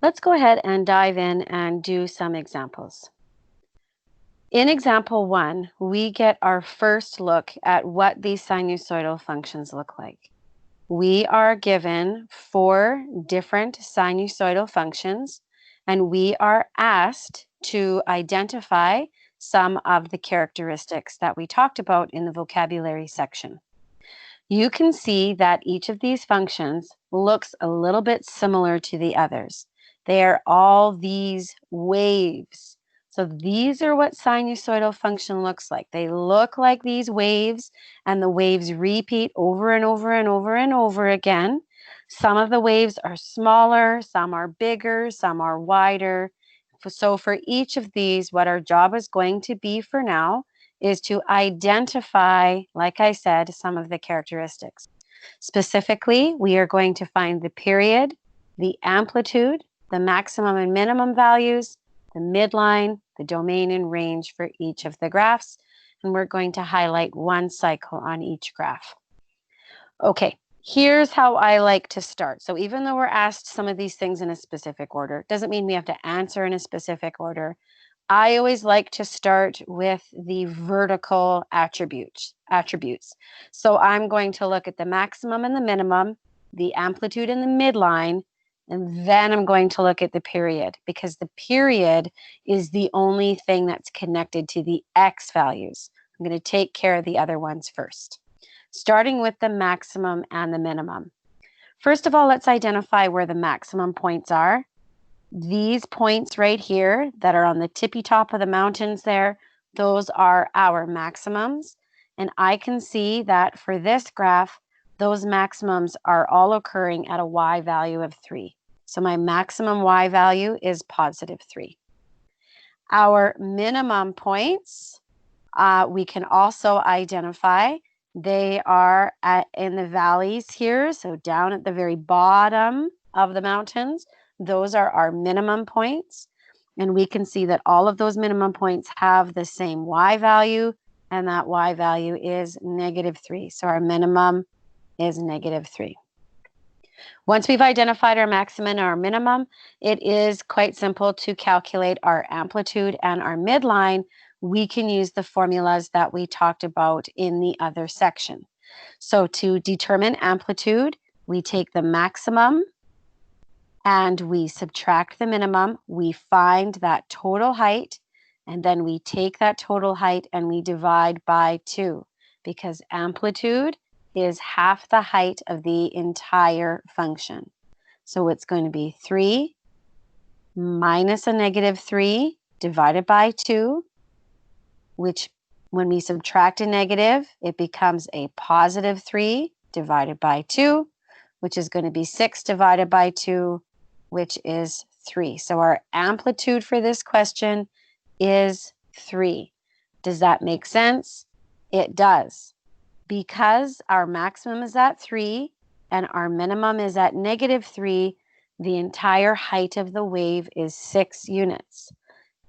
Let's go ahead and dive in and do some examples. In example one, we get our first look at what these sinusoidal functions look like. We are given four different sinusoidal functions, and we are asked to identify some of the characteristics that we talked about in the vocabulary section. You can see that each of these functions looks a little bit similar to the others. They are all these waves. So these are what sinusoidal function looks like. They look like these waves, and the waves repeat over and over and over and over again. Some of the waves are smaller, some are bigger, some are wider. So for each of these, what our job is going to be for now is to identify, like I said, some of the characteristics. Specifically, we are going to find the period, the amplitude, the maximum and minimum values, the midline, the domain and range for each of the graphs, and we're going to highlight one cycle on each graph. Okay, here's how I like to start. So even though we're asked some of these things in a specific order, doesn't mean we have to answer in a specific order. I always like to start with the vertical attributes. So I'm going to look at the maximum and the minimum, the amplitude and the midline, and then I'm going to look at the period, because the period is the only thing that's connected to the x values. I'm going to take care of the other ones first, starting with the maximum and the minimum. First of all, let's identify where the maximum points are. These points right here that are on the tippy top of the mountains there, those are our maximums. And I can see that for this graph, those maximums are all occurring at a y value of 3. So my maximum y value is positive 3. Our minimum points, we can also identify. They are in the valleys here, so down at the very bottom of the mountains. Those are our minimum points. And we can see that all of those minimum points have the same y value, and that y value is -3. So our minimum is -3. Once we've identified our maximum and our minimum, it is quite simple to calculate our amplitude and our midline. We can use the formulas that we talked about in the other section. So to determine amplitude, we take the maximum and we subtract the minimum. We find that total height, and then we take that total height and we divide by 2, because amplitude is half the height of the entire function. So it's going to be 3 minus a -3 divided by 2, which when we subtract a negative, it becomes a +3 divided by 2, which is going to be 6 divided by 2, which is 3. So our amplitude for this question is 3. Does that make sense? It does. Because our maximum is at 3 and our minimum is at -3, the entire height of the wave is 6 units.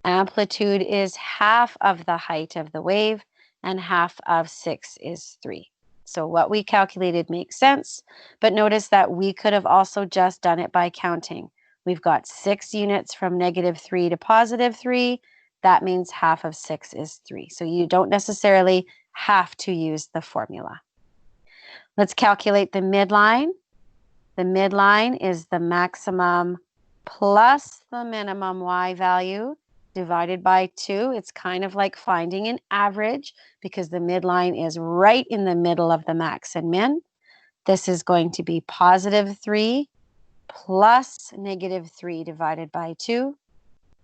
Amplitude is half of the height of the wave, and half of 6 is 3. So what we calculated makes sense, but notice that we could have also just done it by counting. We've got 6 units from -3 to +3. That means half of 6 is 3. So you don't necessarily have to use the formula. Let's calculate the midline. The midline is the maximum plus the minimum y value divided by 2. It's kind of like finding an average, because the midline is right in the middle of the max and min. This is going to be +3 plus -3 divided by 2.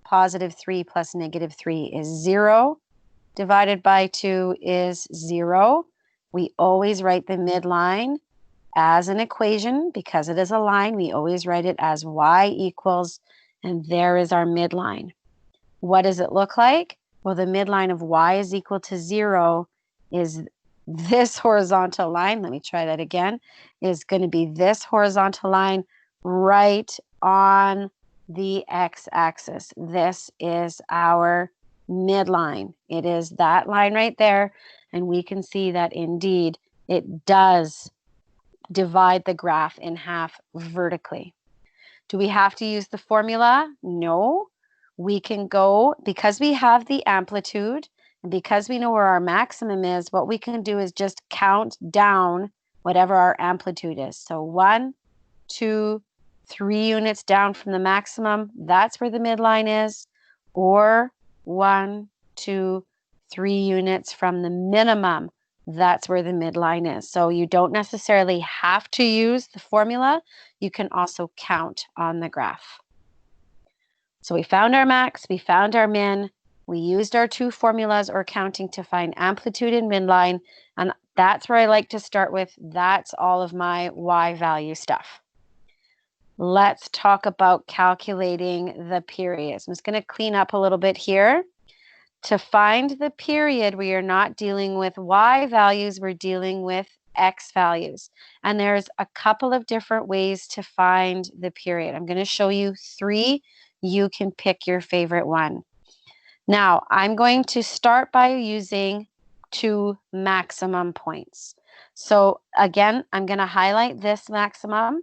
+3 plus -3 is 0. Divided by 2 is 0. We always write the midline as an equation. Because it is a line, we always write it as y equals, and there is our midline. What does it look like? Well, the midline of y is equal to 0 is this horizontal line. Let me try that again. Is going to be this horizontal line right on the x-axis. This is our midline. It is that line right there, and we can see that indeed it does divide the graph in half vertically. Do we have to use the formula? No. We can go, because we have the amplitude and because we know where our maximum is, what we can do is just count down whatever our amplitude is. So 1, 2, 3 units down from the maximum, that's where the midline is, or 1, 2, 3 units from the minimum, that's where the midline is. So you don't necessarily have to use the formula. You can also count on the graph. So we found our max, we found our min, we used our two formulas or counting to find amplitude and midline, and that's where I like to start with. That's all of my Y value stuff. Let's talk about calculating the periods. I'm just going to clean up a little bit here. To find the period, we are not dealing with Y values, we're dealing with X values. And there's a couple of different ways to find the period. I'm going to show you 3. You can pick your favorite one. Now, I'm going to start by using 2 maximum points. So again, I'm going to highlight this maximum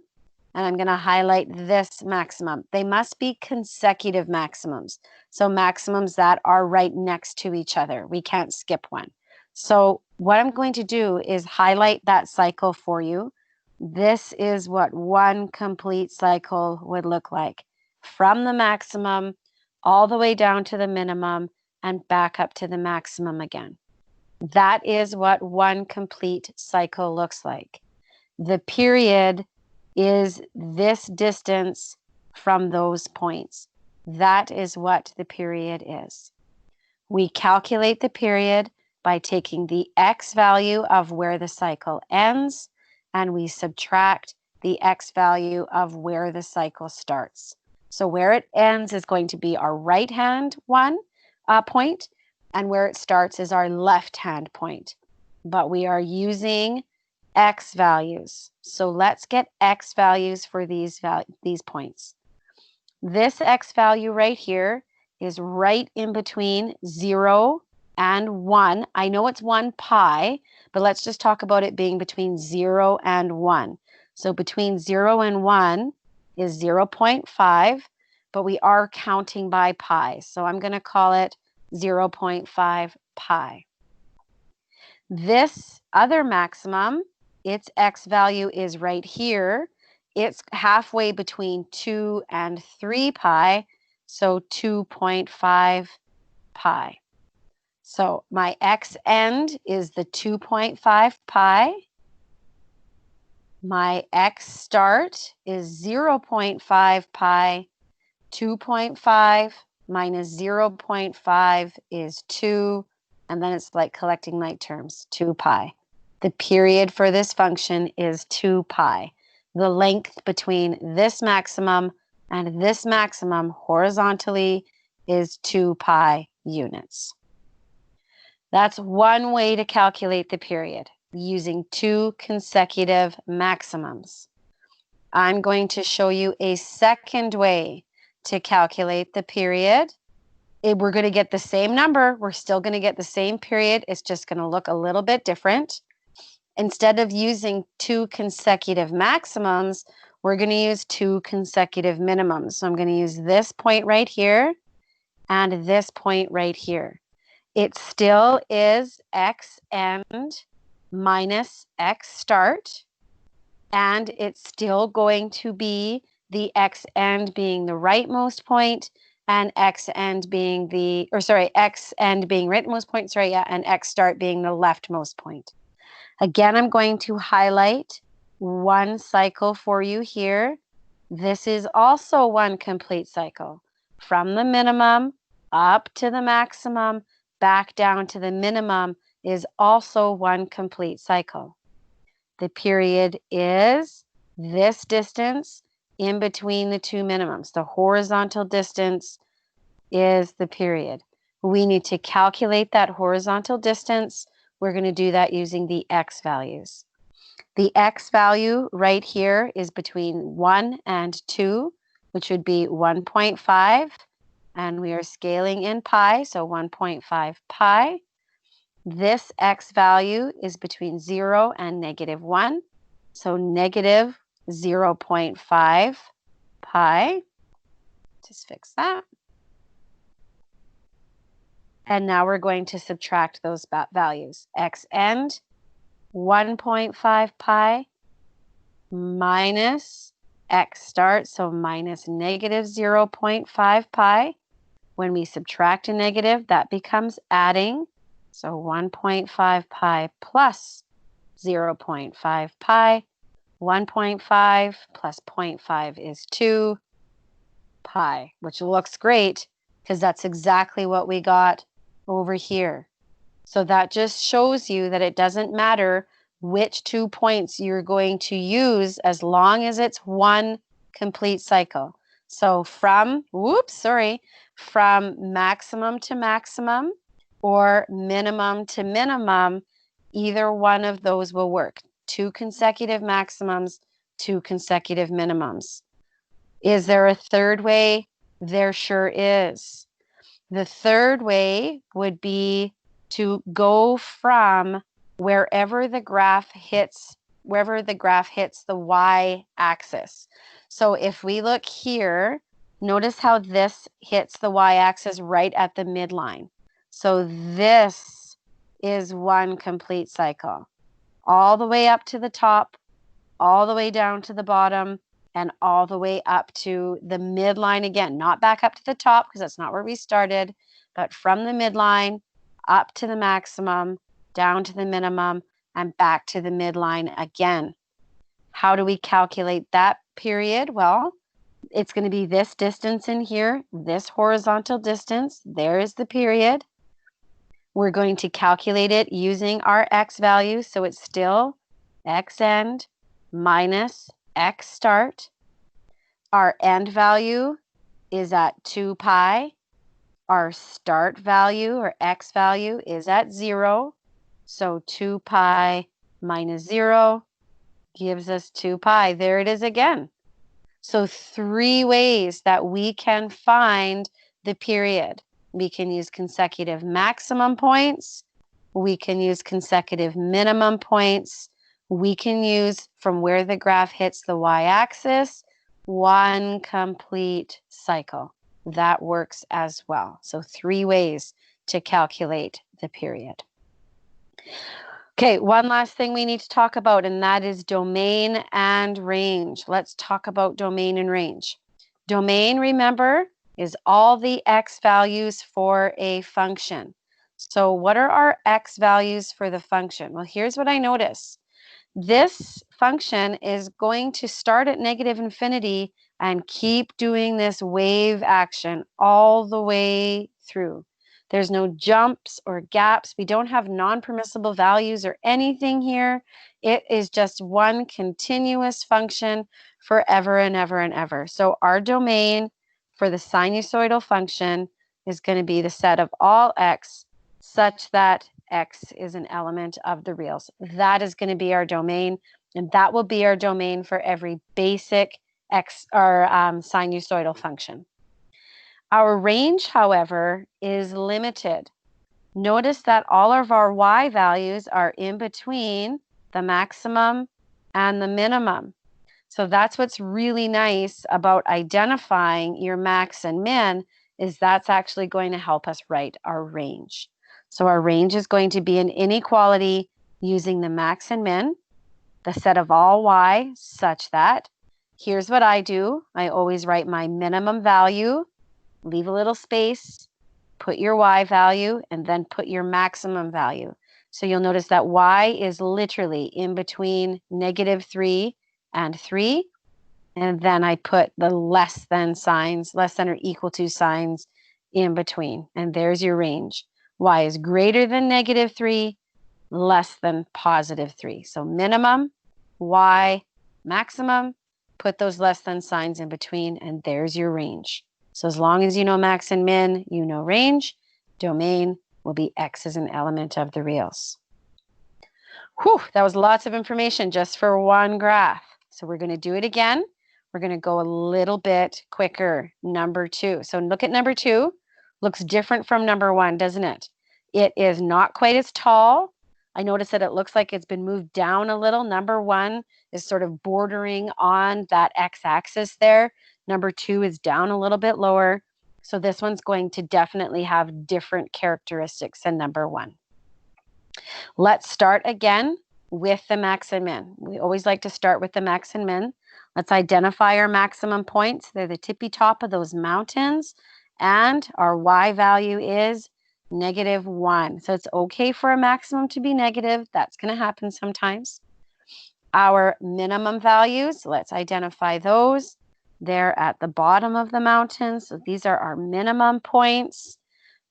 and I'm going to highlight this maximum. They must be consecutive maximums. So maximums that are right next to each other. We can't skip one. So what I'm going to do is highlight that cycle for you. This is what one complete cycle would look like. From the maximum all the way down to the minimum and back up to the maximum again. That is what one complete cycle looks like. The period is this distance from those points. That is what the period is. We calculate the period by taking the X value of where the cycle ends, and we subtract the X value of where the cycle starts. So where it ends is going to be our right-hand point, and where it starts is our left-hand point. But we are using X values. So let's get X values for these points. This X value right here is right in between 0 and 1. I know it's 1 pi, but let's just talk about it being between 0 and 1. So between 0 and 1 is 0.5, but we are counting by pi. So I'm going to call it 0.5 pi. This other maximum, its X value is right here. It's halfway between 2 and 3 pi, so 2.5 pi. So my X end is the 2.5 pi. My X start is 0.5 pi. 2.5 minus 0.5 is 2. And then it's like collecting like terms, 2 pi. The period for this function is 2 pi. The length between this maximum and this maximum horizontally is 2 pi units. That's one way to calculate the period, using 2 consecutive maximums. I'm going to show you a second way to calculate the period. We're going to get the same number. We're still going to get the same period. It's just going to look a little bit different. Instead of using 2 consecutive maximums, we're going to use 2 consecutive minimums. So I'm going to use this point right here and this point right here. It still is X end minus X start, and it's still going to be the X end being the rightmost point and X end being X end being rightmost point, and X start being the leftmost point. Again, I'm going to highlight one cycle for you here. This is also one complete cycle. From the minimum up to the maximum, back down to the minimum is also one complete cycle. The period is this distance in between the two minimums. The horizontal distance is the period. We need to calculate that horizontal distance. We're going to do that using the X values. The X value right here is between 1 and 2, which would be 1.5. And we are scaling in pi, so 1.5 pi. This X value is between 0 and -1, so -0.5 pi. Just fix that. And now we're going to subtract those values. X end, 1.5 pi minus X start, so minus negative 0.5 pi. When we subtract a negative, that becomes adding. So 1.5 pi plus 0.5 pi. 1.5 plus 0.5 is 2 pi, which looks great because that's exactly what we got over here. So that just shows you that it doesn't matter which 2 points you're going to use as long as it's one complete cycle. So from maximum to maximum or minimum to minimum, either one of those will work. 2 consecutive maximums, 2 consecutive minimums. Is there a third way? There sure is. The third way would be to go from wherever the graph hits the y-axis. So if we look here, notice how this hits the y-axis right at the midline. So this is one complete cycle. All the way up to the top, all the way down to the bottom, and all the way up to the midline again. Not back up to the top because that's not where we started, but from the midline up to the maximum, down to the minimum, and back to the midline again. How do we calculate that period? Well, it's going to be this distance in here, this horizontal distance. There is the period. We're going to calculate it using our x value. So it's still x end minus x start. Our end value is at 2 pi. Our start value or x value is at 0. So 2 pi minus 0 gives us 2 pi. There it is again. So 3 ways that we can find the period. We can use consecutive maximum points. We can use consecutive minimum points. We can use from where the graph hits the y-axis, one complete cycle. That works as well. So 3 ways to calculate the period. Okay, one last thing we need to talk about, and that is domain and range. Let's talk about domain and range. Domain, remember, is all the x values for a function. So what are our x values for the function? Well, here's what I notice. This function is going to start at negative infinity and keep doing this wave action all the way through. There's no jumps or gaps. We don't have non-permissible values or anything here. It is just one continuous function forever and ever and ever. So our domain for the sinusoidal function is going to be the set of all x such that x is an element of the reals. That is going to be our domain, and that will be our domain for every basic x or sinusoidal function. Our range, however, is limited. Notice that all of our y values are in between the maximum and the minimum. So that's what's really nice about identifying your max and min, is that's actually going to help us write our range. So our range is going to be an inequality using the max and min, the set of all y, such that, here's what I do. I always write my minimum value, leave a little space, put your y value, and then put your maximum value. So you'll notice that y is literally in between negative 3 and 3. And then I put the less than signs, less than or equal to signs in between. And there's your range. Y is greater than negative 3, less than positive 3. So minimum, y, maximum, put those less than signs in between, and there's your range. So as long as you know max and min, you know range. Domain will be x as an element of the reals. Whew, that was lots of information just for one graph. So we're going to do it again. We're going to go a little bit quicker. Number 2. So look at number 2. Looks different from number 1, doesn't it? It is not quite as tall. I notice that it looks like it's been moved down a little. Number 1 is sort of bordering on that x-axis there. Number 2 is down a little bit lower. So this one's going to definitely have different characteristics than number 1. Let's start again with the max and min. We always like to start with the max and min. Let's identify our maximum points. They're the tippy top of those mountains. And our y value is -1. So it's okay for a maximum to be negative. That's going to happen sometimes. Our minimum values, let's identify those. They're at the bottom of the mountain. So these are our minimum points.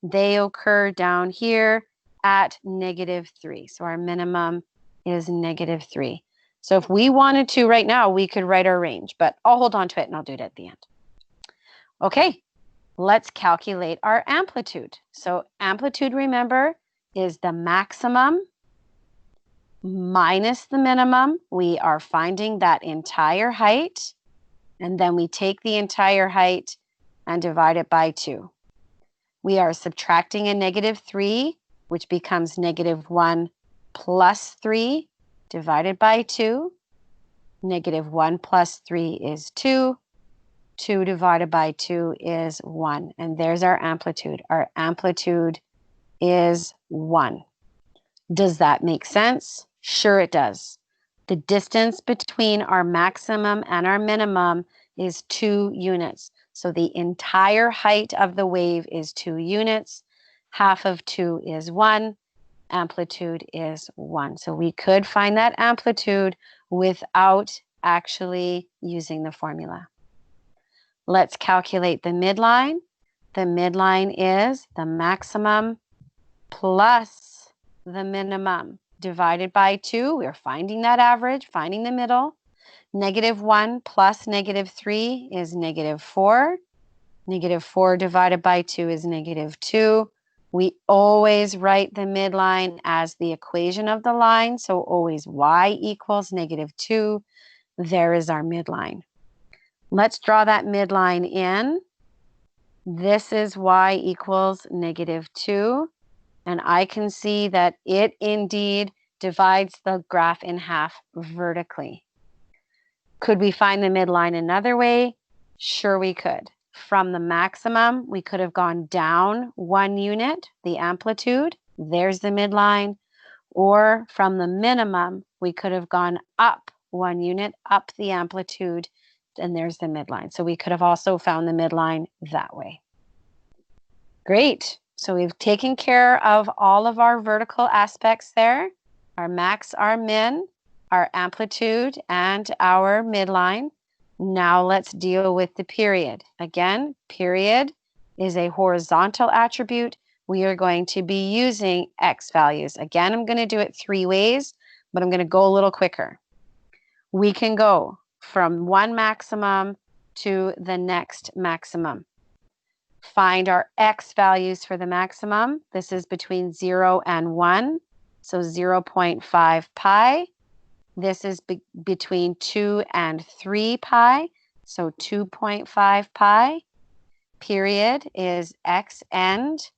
They occur down here at -3. So our minimum is -3. So if we wanted to right now, we could write our range, but I'll hold on to it and I'll do it at the end. Okay, let's calculate our amplitude. So amplitude, remember, is the maximum minus the minimum. We are finding that entire height, and then we take the entire height and divide it by 2. We are subtracting a -3, which becomes -1 plus 3 divided by 2. -1 plus 3 is 2. 2 divided by 2 is 1. And there's our amplitude. Our amplitude is 1. Does that make sense? Sure it does. The distance between our maximum and our minimum is 2 units. So the entire height of the wave is 2 units. Half of 2 is 1. Amplitude is 1. So we could find that amplitude without actually using the formula. Let's calculate the midline. The midline is the maximum plus the minimum divided by 2. We're finding that average, finding the middle. -1 plus -3 is -4. -4 divided by 2 is -2. We always write the midline as the equation of the line, so always y equals -2. There is our midline. Let's draw that midline in. This is y equals -2, and I can see that it indeed divides the graph in half vertically. Could we find the midline another way? Sure we could. From the maximum, we could have gone down 1 unit, the amplitude. There's the midline. Or from the minimum, we could have gone up 1 unit, up the amplitude, and there's the midline. So we could have also found the midline that way. Great. So we've taken care of all of our vertical aspects there, our max, our min, our amplitude, and our midline. Now let's deal with the period. Again, period is a horizontal attribute. We are going to be using x values. Again, I'm going to do it 3 ways, but I'm going to go a little quicker. We can go from one maximum to the next maximum. Find our x values for the maximum. This is between 0 and 1, so 0.5 pi. This is between 2 and 3 pi, so 2.5 pi. Period is x end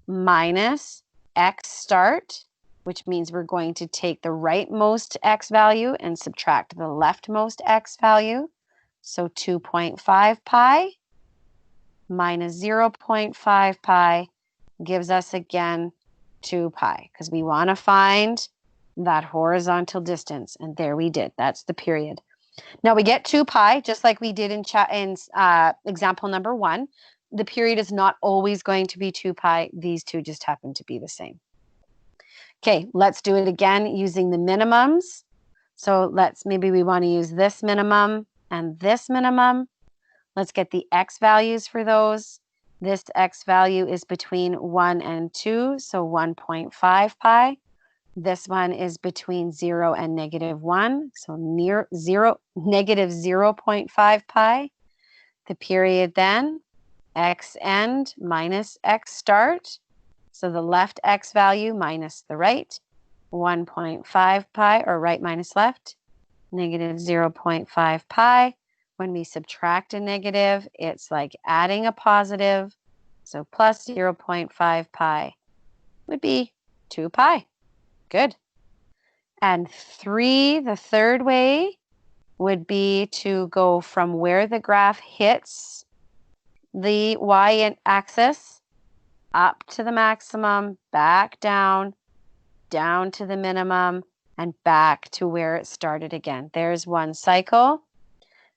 minus x start, which means we're going to take the rightmost x value and subtract the leftmost x value. So 2.5 pi minus 0.5 pi gives us again 2 pi, because we want to find that horizontal distance, and there we did. That's the period. Now we get 2 pi, just like we did in example number 1. The period is not always going to be 2 pi. These two just happen to be the same. Okay, let's do it again using the minimums. So maybe we want to use this minimum and this minimum. Let's get the x values for those. This x value is between 1 and 2, so 1.5 pi. This one is between 0 and -1, so -0.5 pi. The period then, x end minus x start. So the left x value minus the right, 1.5 pi, or right minus left, -0.5 pi. When we subtract a negative, it's like adding a positive. So plus 0.5 pi would be 2 pi. Good. And 3, the third way, would be to go from where the graph hits the y-axis up to the maximum, back down, down to the minimum, and back to where it started again. There's one cycle.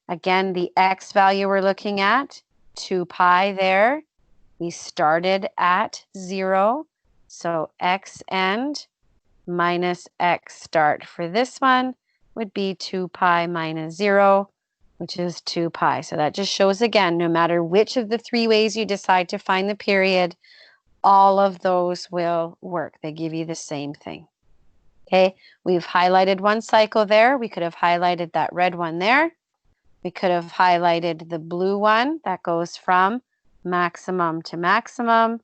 Again, the x value we're looking at, 2 pi there. We started at 0, so x end minus x start for this one would be 2 pi minus 0, which is 2 pi. So that just shows again, no matter which of the 3 ways you decide to find the period, all of those will work. They give you the same thing. Okay, we've highlighted one cycle there. We could have highlighted that red one there. We could have highlighted the blue one that goes from maximum to maximum,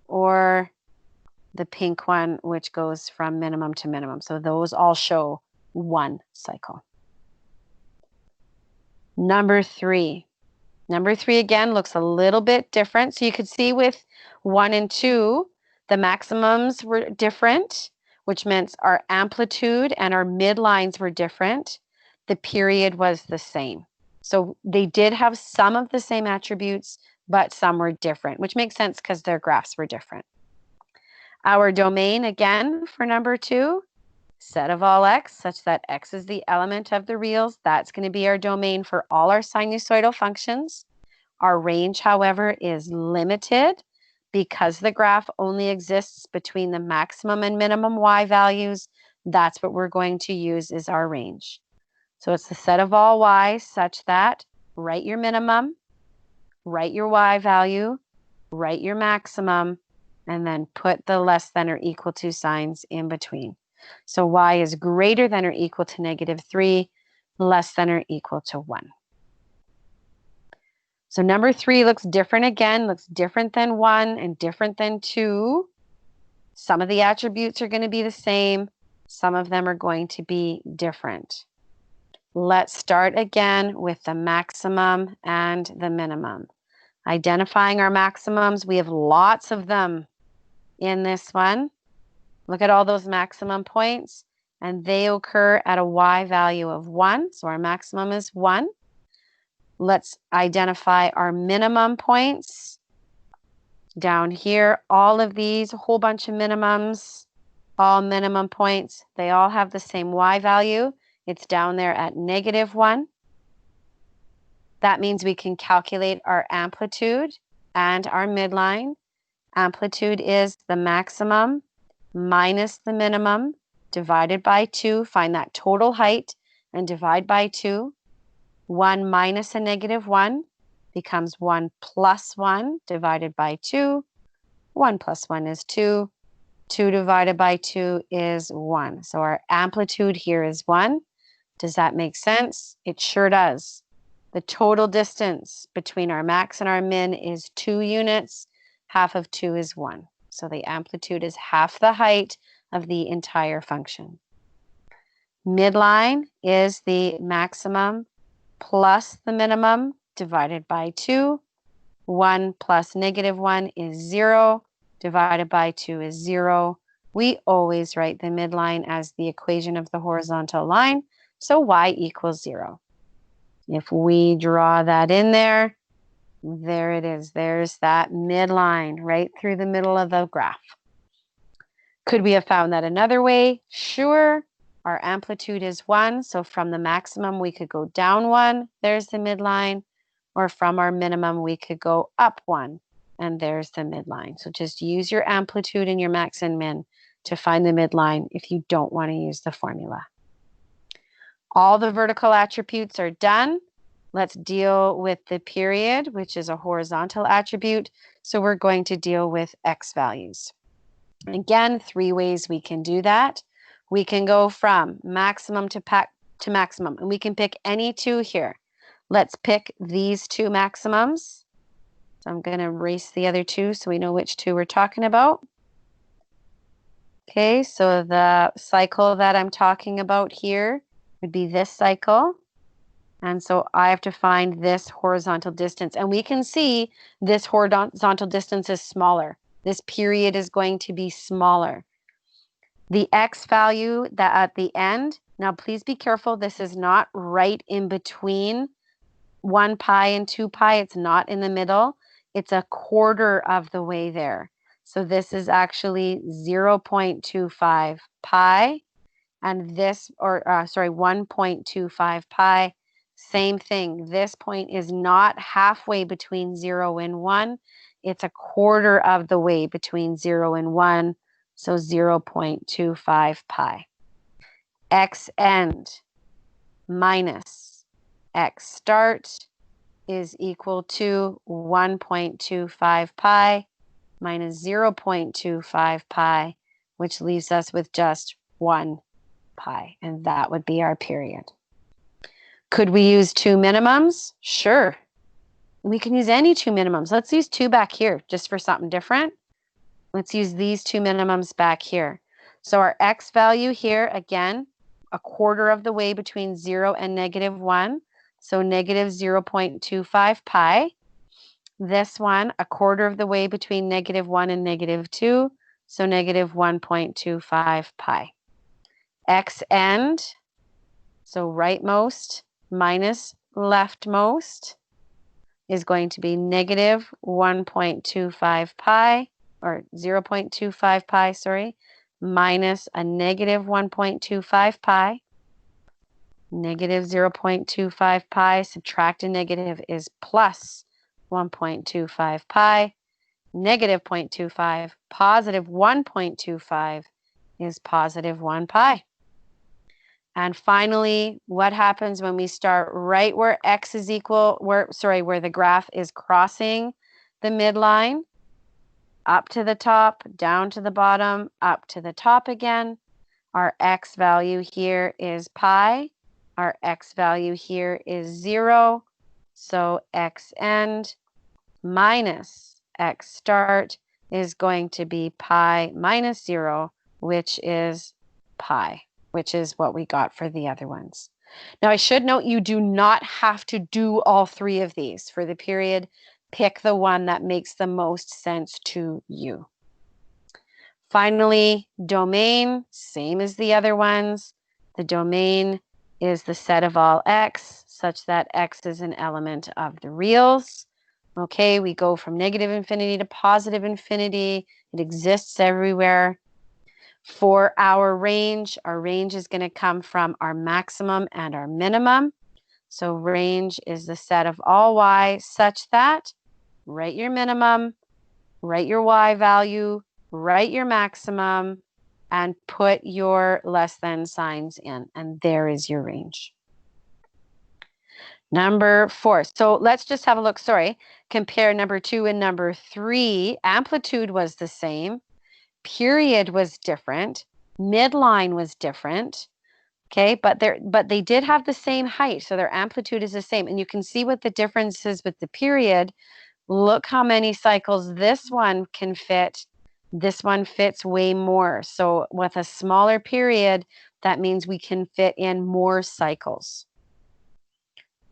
or the pink one, which goes from minimum to minimum. So those all show one cycle. Number 3. Number 3 again looks a little bit different. So you could see with 1 and 2, the maximums were different, which meant our amplitude and our midlines were different. The period was the same. So they did have some of the same attributes, but some were different, which makes sense because their graphs were different. Our domain, again, for number 2, set of all x, such that x is the element of the reals. That's going to be our domain for all our sinusoidal functions. Our range, however, is limited because the graph only exists between the maximum and minimum y values. That's what we're going to use as our range. So it's the set of all y such that write your minimum, write your y value, write your maximum, and then put the less than or equal to signs in between. So y is greater than or equal to -3, less than or equal to 1. So number 3 looks different again, looks different than 1 and different than 2. Some of the attributes are going to be the same. Some of them are going to be different. Let's start again with the maximum and the minimum. Identifying our maximums, we have lots of them in this one. Look at all those maximum points, and they occur at a y value of 1. So our maximum is 1. Let's identify our minimum points. Down here, all of these, a whole bunch of minimums, all minimum points, they all have the same y value. It's down there at -1. That means we can calculate our amplitude and our midline. Amplitude is the maximum minus the minimum divided by 2. Find that total height and divide by 2. 1 minus a -1 becomes 1 plus 1 divided by 2. 1 plus 1 is 2. 2 divided by 2 is 1. So our amplitude here is 1. Does that make sense? It sure does. The total distance between our max and our min is 2 units. Half of 2 is 1. So the amplitude is half the height of the entire function. Midline is the maximum plus the minimum divided by 2. 1 plus -1 is 0. Divided by 2 is 0. We always write the midline as the equation of the horizontal line. So y equals 0. If we draw that in there, there it is. There's that midline right through the middle of the graph. Could we have found that another way? Sure. Our amplitude is 1. So from the maximum, we could go down 1. There's the midline. Or from our minimum, we could go up 1. And there's the midline. So just use your amplitude and your max and min to find the midline if you don't want to use the formula. All the vertical attributes are done. Let's deal with the period, which is a horizontal attribute. So we're going to deal with x values. Again, 3 ways we can do that. We can go from maximum to maximum, and we can pick any 2 here. Let's pick these 2 maximums. So I'm going to erase the other 2 so we know which 2 we're talking about. Okay, so the cycle that I'm talking about here would be this cycle. And so I have to find this horizontal distance. And we can see this horizontal distance is smaller. This period is going to be smaller. The x value that at the end, now please be careful, this is not right in between 1 pi and 2 pi. It's not in the middle. It's a quarter of the way there. So this is actually 0.25 pi, and this, 1.25 pi. Same thing. This point is not halfway between 0 and 1. It's a quarter of the way between 0 and 1. So 0.25 pi. X end minus X start is equal to 1.25 pi minus 0.25 pi, which leaves us with just 1 pi, and that would be our period. Could we use two minimums? Sure. We can use any two minimums. Let's use two back here just for something different. Let's use these two minimums back here. So our x value here, again, a quarter of the way between 0 and negative 1. So negative 0.25 pi. This one, a quarter of the way between negative 1 and negative 2. So negative 1.25 pi. X end, so rightmost minus leftmost, is going to be negative 1.25 pi, or 0.25 pi, sorry, minus a negative 1.25 pi. Negative 0.25 pi, subtract a negative is plus 1.25 pi. Negative 0.25, positive 1.25 is positive 1 pi. And finally, what happens when we start right where x is equal, where the graph is crossing the midline? Up to the top, down to the bottom, up to the top again. Our x value here is pi. Our x value here is 0. So x end minus x start is going to be pi minus 0, which is pi, which is what we got for the other ones. Now, I should note you do not have to do all three of these for the period. Pick the one that makes the most sense to you. Finally, domain, same as the other ones. The domain is the set of all x, such that x is an element of the reals. Okay, we go from negative infinity to positive infinity. It exists everywhere. For our range is going to come from our maximum and our minimum. So range is the set of all y such that write your minimum, write your y value, write your maximum, and put your less than signs in. And there is your range. Number 4. So let's just have a look. Compare number 2 and number 3. Amplitude was the same. Period was different. Midline was different. Okay, but they did have the same height, so their amplitude is the same. And you can see what the difference is with the period. Look how many cycles this one can fit. This one fits way more. So with a smaller period, that means we can fit in more cycles.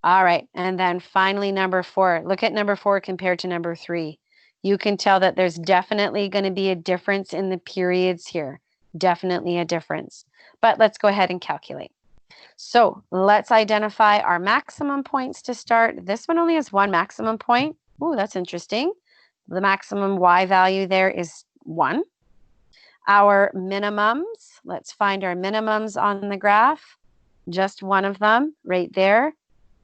All right, and then finally number 4. Look at number 4 compared to number 3. You can tell that there's definitely going to be a difference in the periods here. Definitely a difference. But let's go ahead and calculate. So let's identify our maximum points to start. This one only has one maximum point. Ooh, that's interesting. The maximum y value there is 1. Our minimums, let's find our minimums on the graph. Just one of them right there.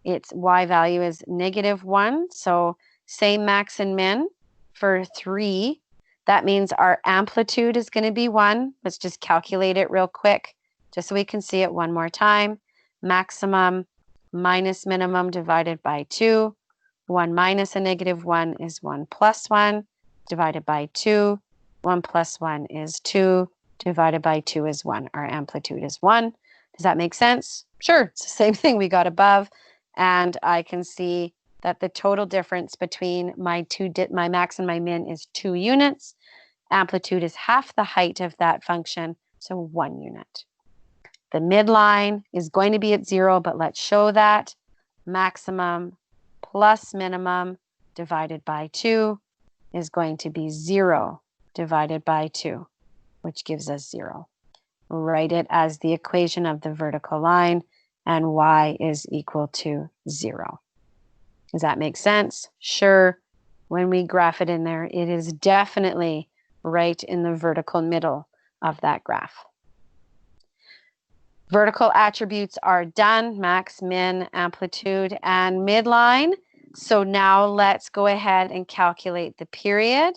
Its y value is negative 1. So same max and min for 3. That means our amplitude is going to be 1. Let's just calculate it real quick, just so we can see it one more time. Maximum minus minimum divided by 2. 1 minus a negative 1 is 1 plus 1 divided by 2. 1 plus 1 is 2 divided by 2 is 1. Our amplitude is 1. Does that make sense? Sure. It's the same thing we got above. And I can see that the total difference between my max and my min is 2 units. Amplitude is half the height of that function, so 1 unit. The midline is going to be at 0, but let's show that. Maximum plus minimum divided by 2 is going to be 0 divided by 2, which gives us 0. write it as the equation of the vertical line, and y is equal to 0. Does that make sense? Sure. When we graph it in there, it is definitely right in the vertical middle of that graph. Vertical attributes are done, max, min, amplitude, and midline. So now let's go ahead and calculate the period.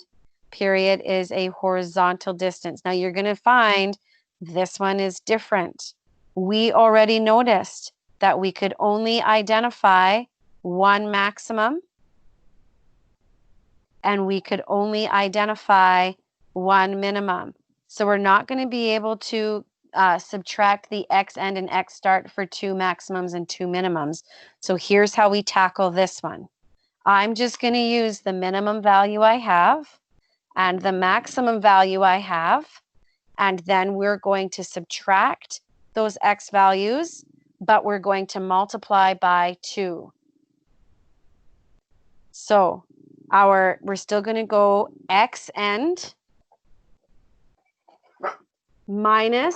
Period is a horizontal distance. Now you're going to find this one is different. We already noticed that we could only identify one maximum and we could only identify one minimum. So we're not going to be able to subtract the x end and x start for 2 maximums and 2 minimums. So here's how we tackle this one. I'm just going to use the minimum value I have and the maximum value I have, and then we're going to subtract those x values, but we're going to multiply by 2. So we're still going to go x end minus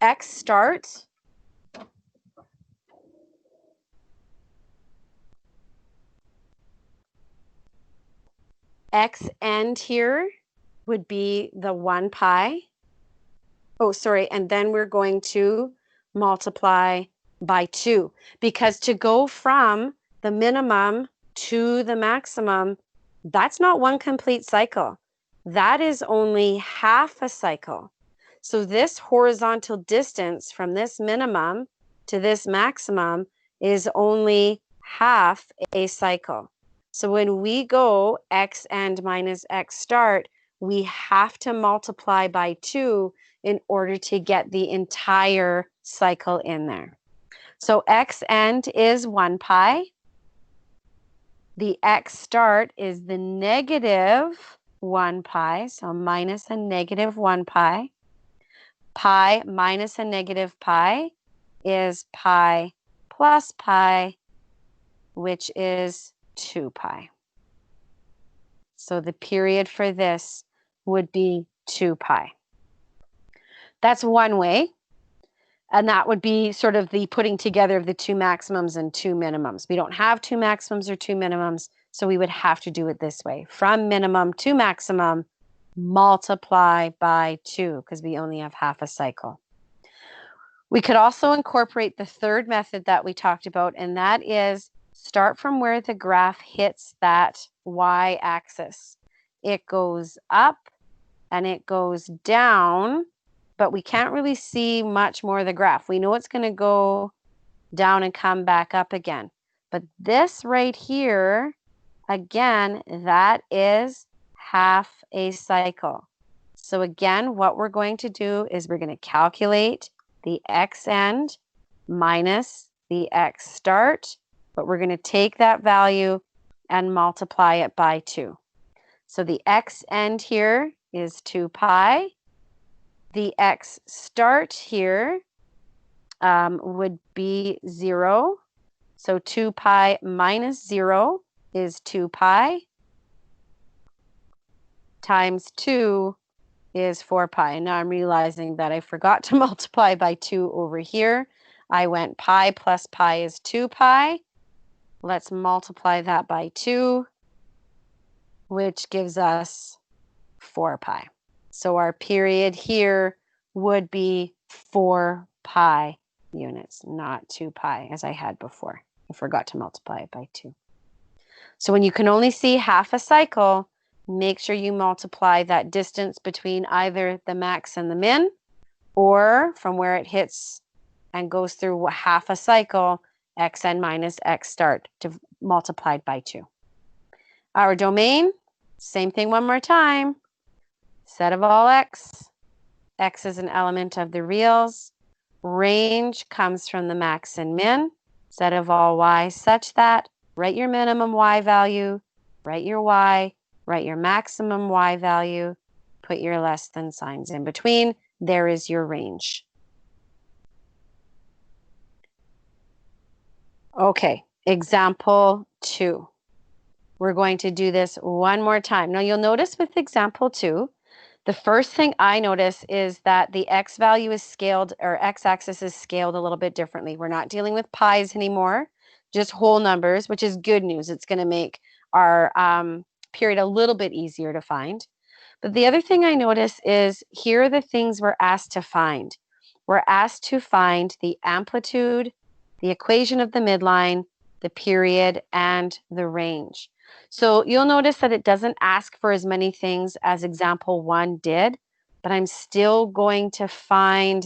x start x end here would be the 1 pi. Oh, sorry. And then we're going to multiply by 2, because to go from the minimum to the maximum, that's not one complete cycle. That is only half a cycle. So this horizontal distance from this minimum to this maximum is only half a cycle. So when we go x end minus x start, we have to multiply by 2 in order to get the entire cycle in there. So x end is 1 pi. The x start is the negative 1 pi, so minus a negative 1 pi. Pi minus a negative pi is pi plus pi, which is 2 pi. So the period for this would be 2 pi. That's one way. And that would be sort of the putting together of the 2 maximums and 2 minimums. We don't have 2 maximums or 2 minimums, so we would have to do it this way. From minimum to maximum, multiply by 2, because we only have half a cycle. We could also incorporate the third method that we talked about, and that is start from where the graph hits that y-axis. It goes up and it goes down, but we can't really see much more of the graph. We know it's going to go down and come back up again. But this right here, again, that is half a cycle. So again, what we're going to do is we're going to calculate the x end minus the x start, but we're going to take that value and multiply it by 2. So the x end here is 2 pi. The x start here would be 0. So 2 pi minus 0 is 2 pi times 2 is 4 pi. And now I'm realizing that I forgot to multiply by 2 over here. I went pi plus pi is 2 pi. Let's multiply that by 2, which gives us 4 pi. So our period here would be 4 pi units, not 2 pi as I had before. I forgot to multiply it by 2. So when you can only see half a cycle, make sure you multiply that distance between either the max and the min, or from where it hits and goes through half a cycle, x end minus x start multiplied by 2. Our domain, same thing one more time. Set of all x. X is an element of the reals. Range comes from the max and min. Set of all y such that write your minimum y value, write your y, write your maximum y value, put your less than signs in between. There is your range. Okay, example 2. We're going to do this one more time. Now you'll notice with example 2, The first thing I notice is that the x value is scaled, or x-axis is scaled a little bit differently. We're not dealing with pies anymore, just whole numbers, which is good news. It's going to make our period a little bit easier to find. But the other thing I notice is here are the things we're asked to find. We're asked to find the amplitude, the equation of the midline, the period, and the range. So you'll notice that it doesn't ask for as many things as example 1 did, but I'm still going to find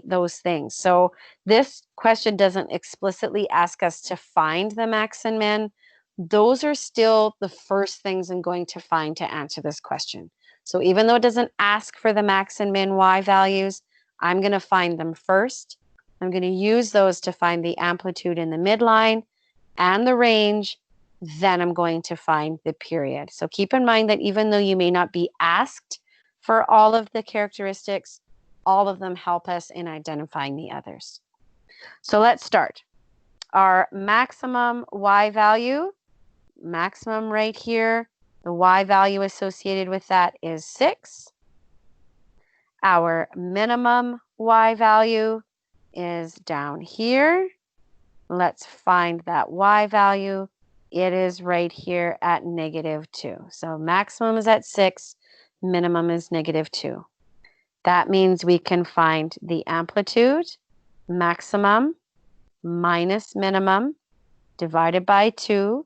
those things. So this question doesn't explicitly ask us to find the max and min. Those are still the first things I'm going to find to answer this question. So even though it doesn't ask for the max and min y values, I'm going to find them first. I'm going to use those to find the amplitude in the midline and the range. Then I'm going to find the period. So keep in mind that even though you may not be asked for all of the characteristics, all of them help us in identifying the others. So let's start. Our maximum y value, maximum right here, the y value associated with that is 6. Our minimum y value is down here. Let's find that y value. It is right here at -2. So maximum is at 6, minimum is -2. That means we can find the amplitude, maximum minus minimum, divided by 2.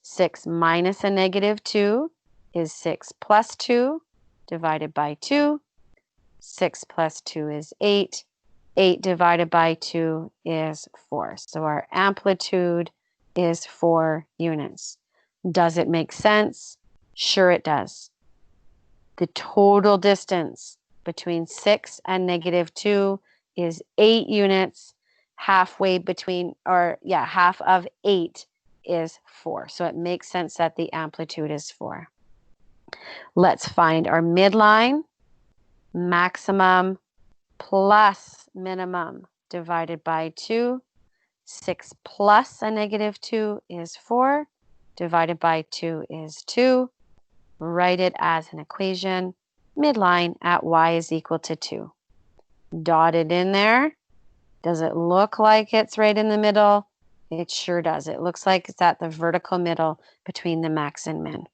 6 minus a -2 is 6 plus 2, divided by 2. 6 plus 2 is 8. 8 divided by 2 is 4. So our amplitude is 4 units. Does it make sense? Sure it does. The total distance between 6 and -2 is 8 units. Halfway between, or yeah, half of 8 is 4. So it makes sense that the amplitude is 4. Let's find our midline. Maximum plus minimum divided by 2. 6 plus a -2 is 4. Divided by 2 is 2. Write it as an equation. Midline at y is equal to 2. Dot it in there. Does it look like it's right in the middle? It sure does. It looks like it's at the vertical middle between the max and min.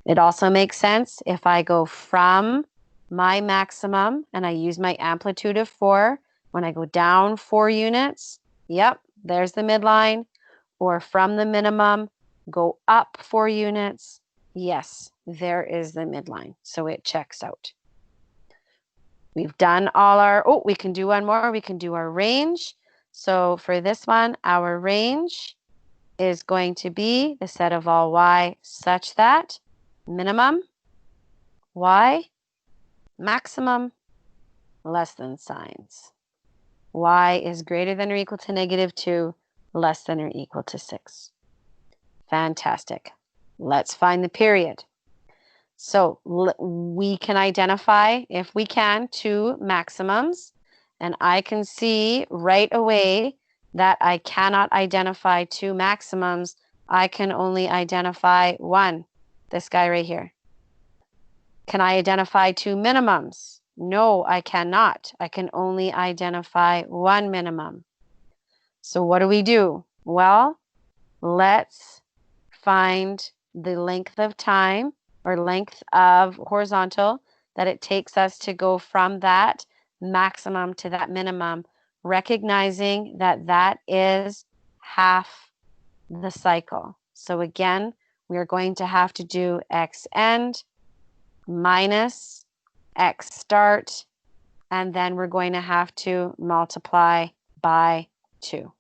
It also makes sense if I go from my maximum and I use my amplitude of 4. When I go down 4 units, yep, there's the midline. Or from the minimum, go up 4 units. Yes, there is the midline. So it checks out. We've done all our, we can do one more. We can do our range. So for this one, our range is going to be the set of all y such that minimum y, maximum, less than signs. Y is greater than or equal to -2, less than or equal to 6. Fantastic. Let's find the period. So we can identify, if we can, 2 maximums. And I can see right away that I cannot identify 2 maximums. I can only identify 1, this guy right here. Can I identify 2 minimums? No, I cannot. I can only identify 1 minimum. So what do? Well, let's find the length of time or length of horizontal that it takes us to go from that maximum to that minimum, recognizing that that is half the cycle. So again, we are going to have to do x end minus x start, and then we're going to have to multiply by 2.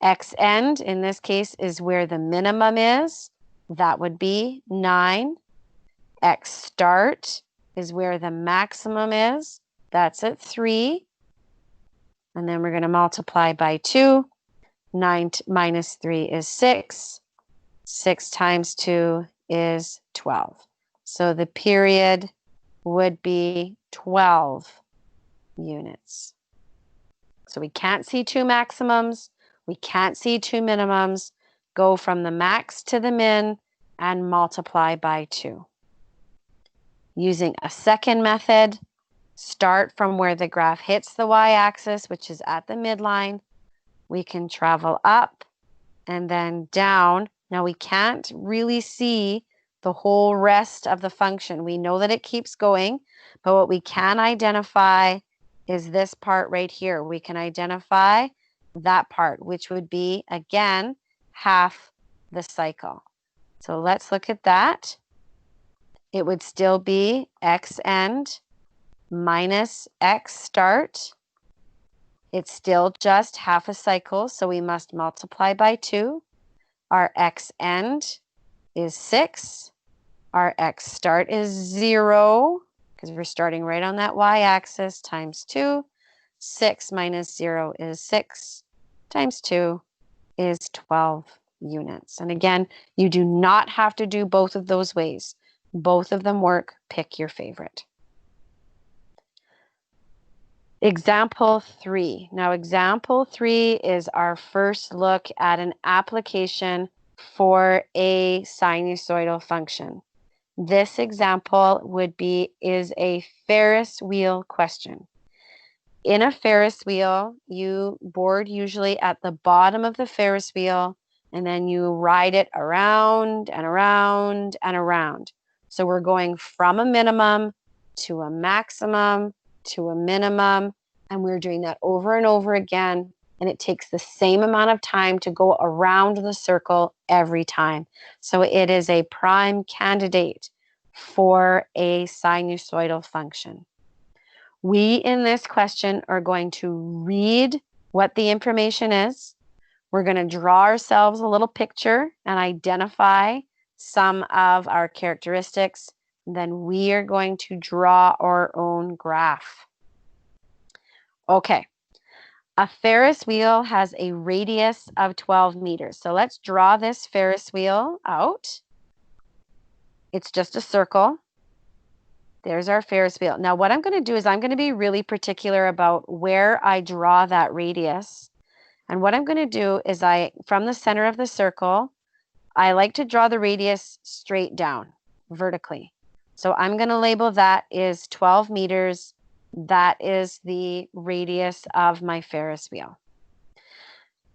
X end, in this case, is where the minimum is. That would be 9. X start is where the maximum is. That's at 3. And then we're going to multiply by 2. 9 minus 3 is 6. 6 times 2 is 12. So the period would be 12 units. So we can't see 2 maximums. We can't see 2 minimums. Go from the max to the min and multiply by 2. Using a second method, start from where the graph hits the y-axis, which is at the midline. We can travel up and then down. Now we can't really see the whole rest of the function. We know that it keeps going, but what we can identify is this part right here. We can identify that part, which would be, again, half the cycle. So let's look at that. It would still be x end minus x start. It's still just half a cycle, so we must multiply by 2. Our x end is 6. Our x start is 0, because we're starting right on that y-axis, times 2. 6 minus 0 is 6, times 2 is 12 units. And again, you do not have to do both of those ways. Both of them work. Pick your favorite. Example 3. Now, example 3 is our first look at an application for a sinusoidal function. This example is a Ferris wheel question. In a Ferris wheel, you board usually at the bottom of the Ferris wheel, and then you ride it around and around and around. So we're going from a minimum to a maximum to a minimum, and we're doing that over and over again, and it takes the same amount of time to go around the circle every time. So it is a prime candidate for a sinusoidal function. We, in this question, are going to read what the information is. We're going to draw ourselves a little picture and identify some of our characteristics. Then we are going to draw our own graph. Okay. A Ferris wheel has a radius of 12 meters. So let's draw this Ferris wheel out. It's just a circle. There's our Ferris wheel. Now, what I'm going to do is I'm going to be really particular about where I draw that radius. And what I'm going to do is from the center of the circle, I like to draw the radius straight down, vertically. So I'm going to label that is 12 meters. That is the radius of my Ferris wheel.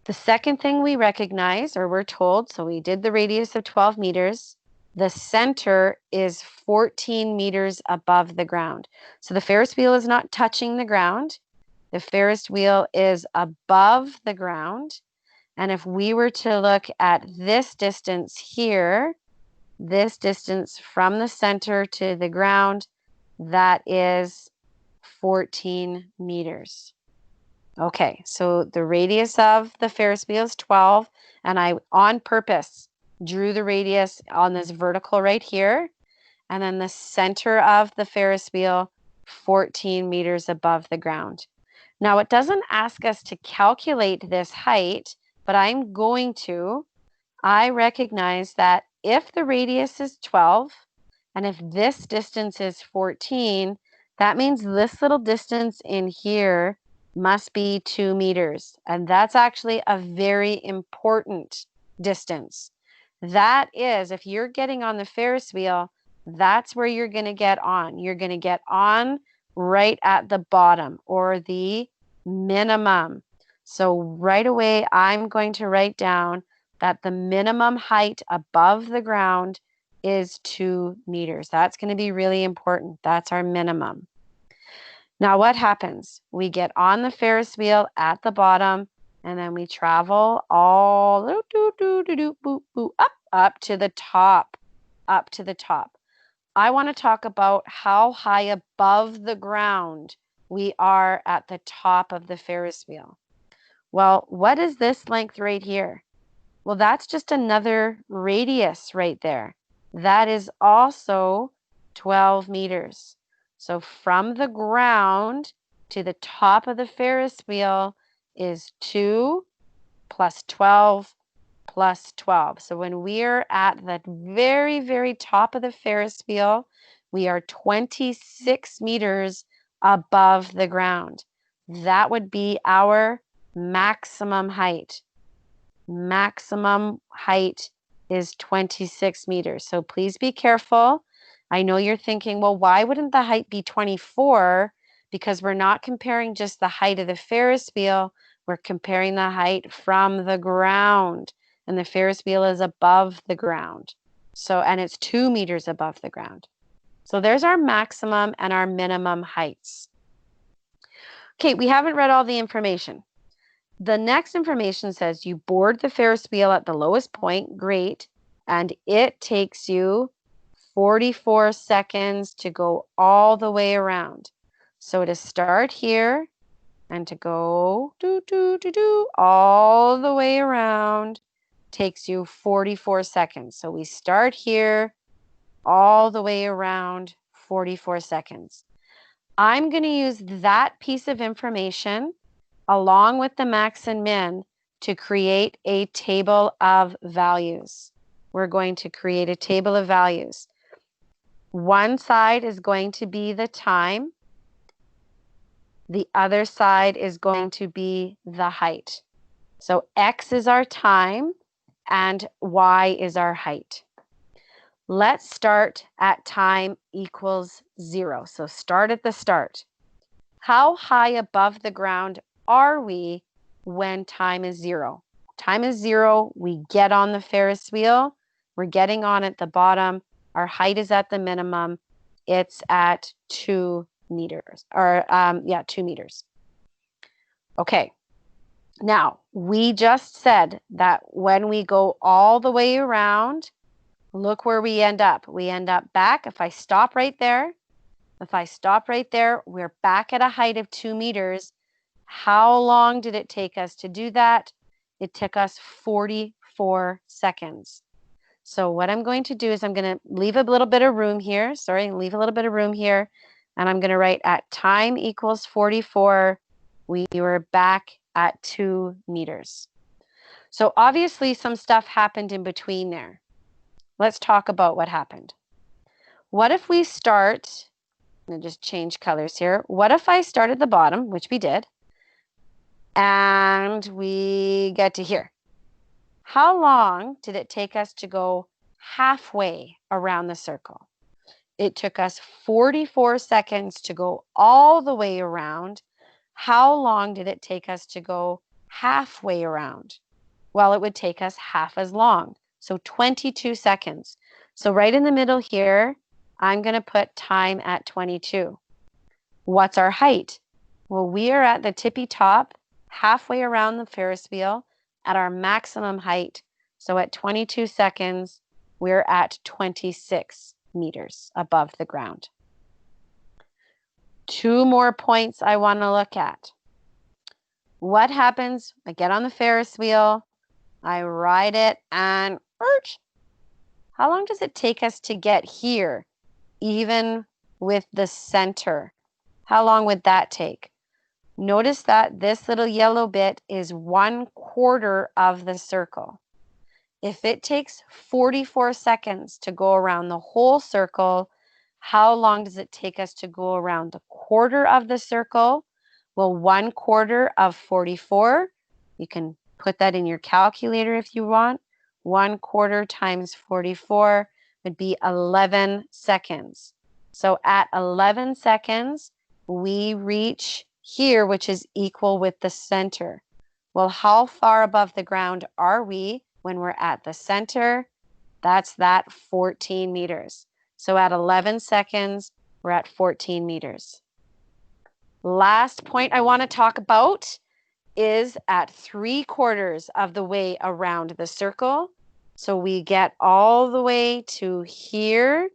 The second thing we recognize, or we're told, so we did the radius of 12 meters. The center is 14 meters above the ground. So the Ferris wheel is not touching the ground. The Ferris wheel is above the ground. And if we were to look at this distance here, this distance from the center to the ground, that is 14 meters. Okay, so the radius of the Ferris wheel is 12, and I, on purpose, drew the radius on this vertical right here, and then the center of the Ferris wheel, 14 meters above the ground. Now, it doesn't ask us to calculate this height, but I'm going to. I recognize that if the radius is 12, and if this distance is 14, that means this little distance in here must be 2 meters. And that's actually a very important distance. That is, if you're getting on the Ferris wheel, that's where you're going to get on. You're going to get on right at the bottom, or the minimum. So right away, I'm going to write down that the minimum height above the ground is 2 meters. That's going to be really important. That's our minimum. Now, what happens? We get on the Ferris wheel at the bottom, and then we travel all up to the top, up to the top. I want to talk about how high above the ground we are at the top of the Ferris wheel. Well, what is this length right here? Well, that's just another radius right there. That is also 12 meters. So from the ground to the top of the Ferris wheel is 2 plus 12 plus 12. So when we're at the very, very top of the Ferris wheel, we are 26 meters above the ground. That would be our maximum height. Maximum height is 26 meters. So please be careful I know you're thinking, well, why wouldn't the height be 24? Because we're not comparing just the height of the Ferris wheel, we're comparing the height from the ground. And the Ferris wheel is above the ground. So, and it's 2 meters above the ground. So there's our maximum and our minimum heights. Okay, we haven't read all the information. The next information says you board the Ferris wheel at the lowest point, great, and it takes you 44 seconds to go all the way around. So to start here and to go all the way around takes you 44 seconds. So we start here all the way around 44 seconds. I'm going to use that piece of information along with the max and min to create a table of values. We're going to create a table of values. One side is going to be the time. The other side is going to be the height. So X is our time and Y is our height. Let's start at time equals 0. So start at the start. How high above the ground are we when time is 0? Time is 0. We get on the Ferris wheel. We're getting on at the bottom. Our height is at the minimum. It's at 2 meters. 2 meters. Okay. Now, we just said that when we go all the way around, look where we end up. We end up back. If I stop right there, we're back at a height of 2 meters. How long did it take us to do that? It took us 44 seconds. So what I'm going to do is I'm going to leave a little bit of room here. And I'm going to write at time equals 44. We were back at 2 meters. So obviously some stuff happened in between there. Let's talk about what happened. What if we start, I'm going to just change colors here. What if I start at the bottom, which we did, and we get to here? How long did it take us to go halfway around the circle? It took us 44 seconds to go all the way around. How long did it take us to go halfway around? Well, it would take us half as long. So 22 seconds. So right in the middle here, I'm going to put time at 22. What's our height? Well, we are at the tippy top, halfway around the Ferris wheel at our maximum height. So at 22 seconds, we're at 26 meters above the ground. 2 more points I want to look at. What happens? I get on the Ferris wheel, I ride it, and how long does it take us to get here, even with the center? How long would that take? Notice that this little yellow bit is 1/4 of the circle. If it takes 44 seconds to go around the whole circle, how long does it take us to go around the quarter of the circle? Well, 1/4 of 44, you can put that in your calculator if you want. 1/4 times 44 would be 11 seconds. So at 11 seconds, we reach here, which is equal with the center. Well, how far above the ground are we when we're at the center? That's that 14 meters. So at 11 seconds, we're at 14 meters. Last point I want to talk about is at 3/4 of the way around the circle. So we get all the way to here.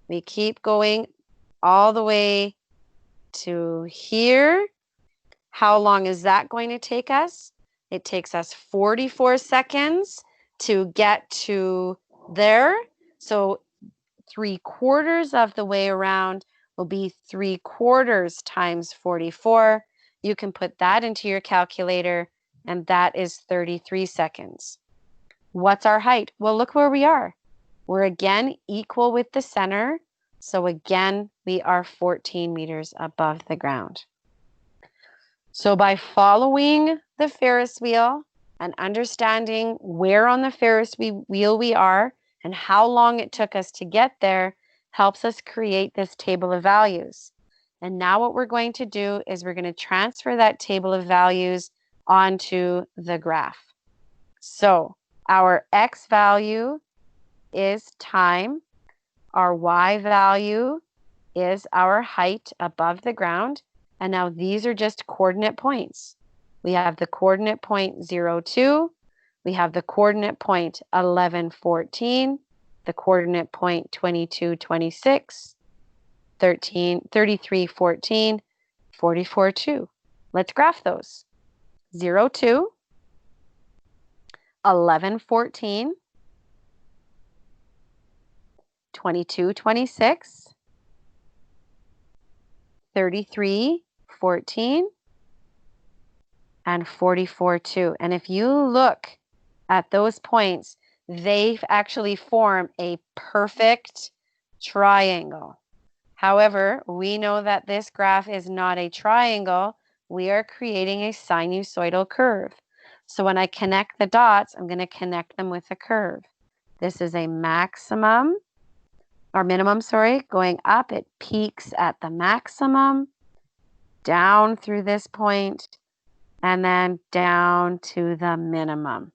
We keep going all the way to here. How long is that going to take us? It takes us 44 seconds to get to there. So 3/4 of the way around will be 3/4 times 44. You can put that into your calculator, and that is 33 seconds. What's our height? Well, look where we are. We're again equal with the center. So again, we are 14 meters above the ground. So by following the Ferris wheel and understanding where on the Ferris wheel we are and how long it took us to get there, helps us create this table of values. And now what we're going to do is we're going to transfer that table of values onto the graph. So our x value is time. Our y value is our height above the ground. And now these are just coordinate points. We have the coordinate point 0, 2. We have the coordinate point 11, 14. The coordinate point 22, 26. 13, 33, 14, 44, 2. Let's graph those. 0, 2, 11, 14, 22, 26, 33, 14, and 44, 2. And if you look at those points, they actually form a perfect triangle. However, we know that this graph is not a triangle. We are creating a sinusoidal curve. So when I connect the dots, I'm going to connect them with a curve. This is a maximum, or minimum, sorry, going up. It peaks at the maximum, down through this point, and then down to the minimum.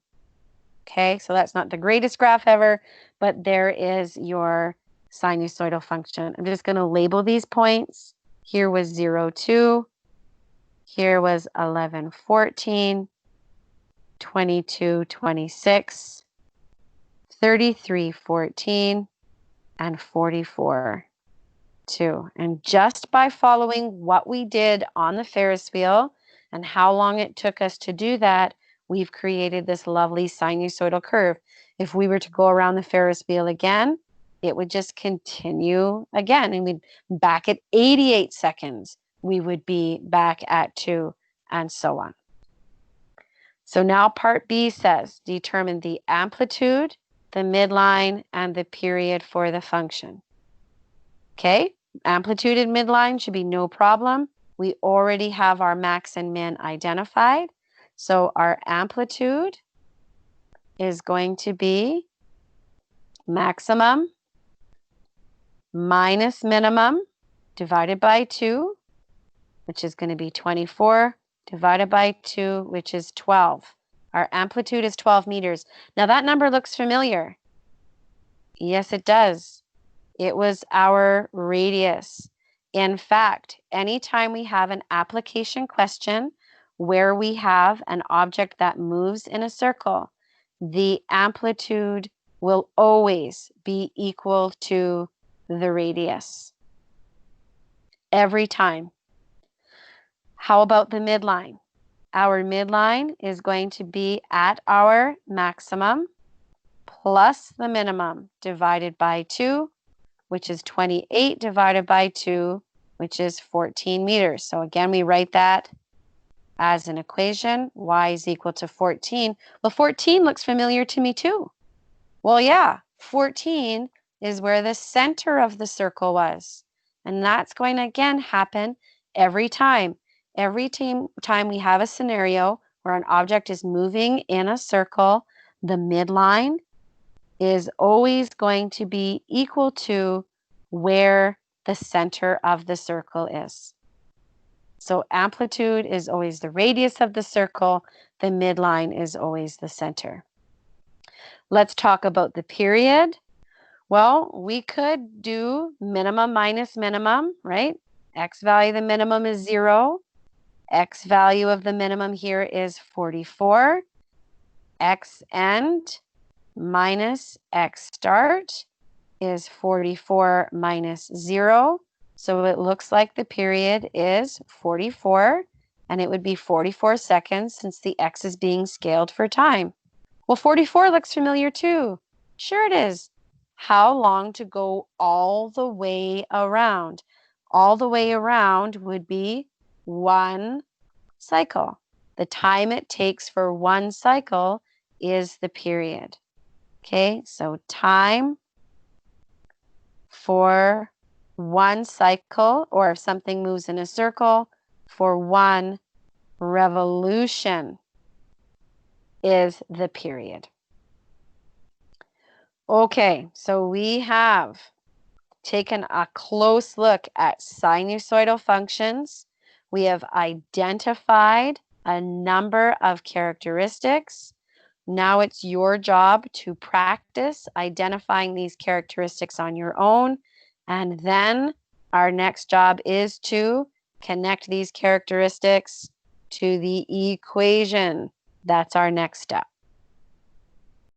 Okay, so that's not the greatest graph ever, but there is your sinusoidal function. I'm just going to label these points. Here was 0, 2. Here was 11, 14, 22, 26, 33, 14, and 44, 2. And just by following what we did on the Ferris wheel and how long it took us to do that, we've created this lovely sinusoidal curve. If we were to go around the Ferris wheel again, it would just continue again. And we'd back at 88 seconds, we would be back at 2, and so on. So now part B says, determine the amplitude, the midline, and the period for the function. Okay, amplitude and midline should be no problem. We already have our max and min identified. So our amplitude is going to be maximum minus minimum divided by 2, which is going to be 24, divided by 2, which is 12. Our amplitude is 12 meters. Now that number looks familiar. Yes, it does. It was our radius. In fact, anytime we have an application question where we have an object that moves in a circle, the amplitude will always be equal to the radius. Every time. How about the midline? Our midline is going to be at our maximum plus the minimum divided by 2, which is 28 divided by 2, which is 14 meters. So again, we write that as an equation. Y is equal to 14. Well, 14 looks familiar to me too. Well, yeah, 14 is where the center of the circle was. And that's going to, again, happen every time. Every time we have a scenario where an object is moving in a circle, the midline is always going to be equal to where the center of the circle is. So amplitude is always the radius of the circle. The midline is always the center. Let's talk about the period. Well, we could do minimum minus minimum, right? X value of the minimum is 0. X value of the minimum here is 44. X end minus X start is 44 minus 0. So it looks like the period is 44, and it would be 44 seconds since the X is being scaled for time. Well, 44 looks familiar too. Sure it is. How long to go all the way around? All the way around would be 1 cycle. The time it takes for 1 cycle is the period. Okay, so time for 1 cycle, or if something moves in a circle, for 1 revolution is the period. Okay, so we have taken a close look at sinusoidal functions. We have identified a number of characteristics. Now it's your job to practice identifying these characteristics on your own. And then our next job is to connect these characteristics to the equation. That's our next step.